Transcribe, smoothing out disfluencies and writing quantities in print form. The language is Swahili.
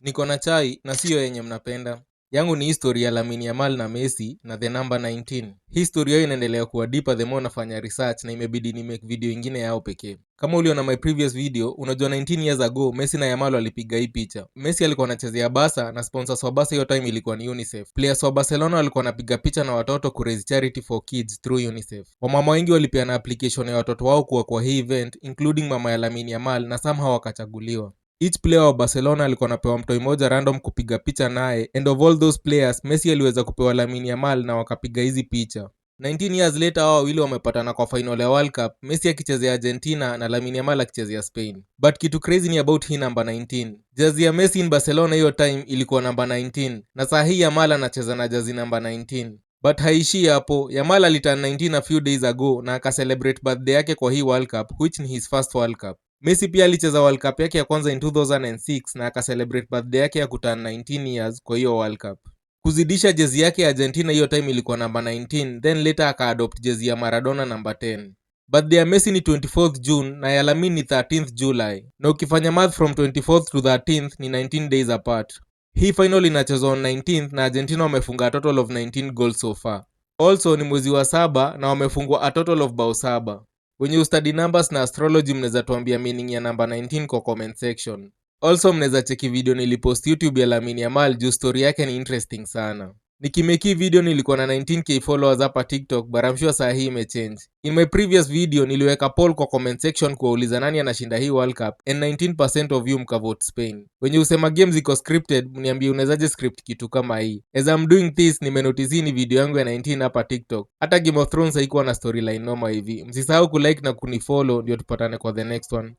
Niko na chai na sio yenye mnapenda. Yangu ni history ya Lamine Yamal na Messi na the number 19. History yao inaendelea kuwa deeper the more nafanya research na imebidi ni make video ingine yao pekee. Kama uliona my previous video, unajua 19 years ago Messi na Yamal walipiga hii picha. Messi alikuwa anachezea Barca na sponsors wa Barca hiyo time ilikuwa ni UNICEF. Players wa Barcelona walikuwa wanapiga picha na watoto ku raise charity for kids through UNICEF. Wamama wengi walipeana application ya watoto wao kuwa kwa hii event, including mama ya Lamine Yamal, na somehow wakachaguliwa. Each player wa Barcelona alikuwa anapewa mtoi moja random kupiga picha naye, and of all those players Messi aliweza kupewa Lamine Yamal na wakapiga hizi picha. 19 years later hao wawili wamepatana kwa final ya World Cup, Messi akichezea Argentina na Lamine Yamal akichezea Spain. But kitu crazy ni about hii number 19. Jersey ya Messi in Barcelona hiyo time ilikuwa number 19, na saa hii Yamal anacheza na jersey number 19. But haishi hapo. Yamal aliturn 19 a few days ago na akacelebrate birthday yake kwa hii World Cup, which ni his first World Cup. Messi pia alicheza World Cup yake ya kwanza in 2006 na akacelebrate birthday yake ya kuturn 19 years kwa hiyo World Cup. Kuzidisha jezi yake ya Argentina hiyo time ilikuwa number 19, then later akaadopt jezi ya Maradona number 10. Birthday ya Messi ni 24th June na ya Lamine ni 13th July. Na ukifanya math from 24th to 13th ni 19 days apart. Hii final inachezwa on 19th na Argentina wamefunga a total of 19 goals so far. Also ni mwezi wa 7 na wamefungwa a total of bao 7. Wenye study numbers na astrology mnaweza tuambia meaning ya number 19 kwa comment section. Also mnaweza cheki video nilipost YouTube ya Lamine Yamal juu story yake ni interesting sana. Nikimeki video nilikuwa na 19k followers hapa TikTok, but I'm sure saa hii imechange. In my previous video niliweka poll kwa comment section kuwauliza nani anashinda hii World Cup, and 19% of you mkavote Spain. Wenye usema games iko scripted, mniambie unawezaje script kitu kama hii. As I'm doing this, nimenotice ni video yangu ya 19 hapa TikTok. Hata Game of Thrones haikuwa na storyline noma hivi. Msisahau kulike na kunifollow ndio tupatane kwa the next one.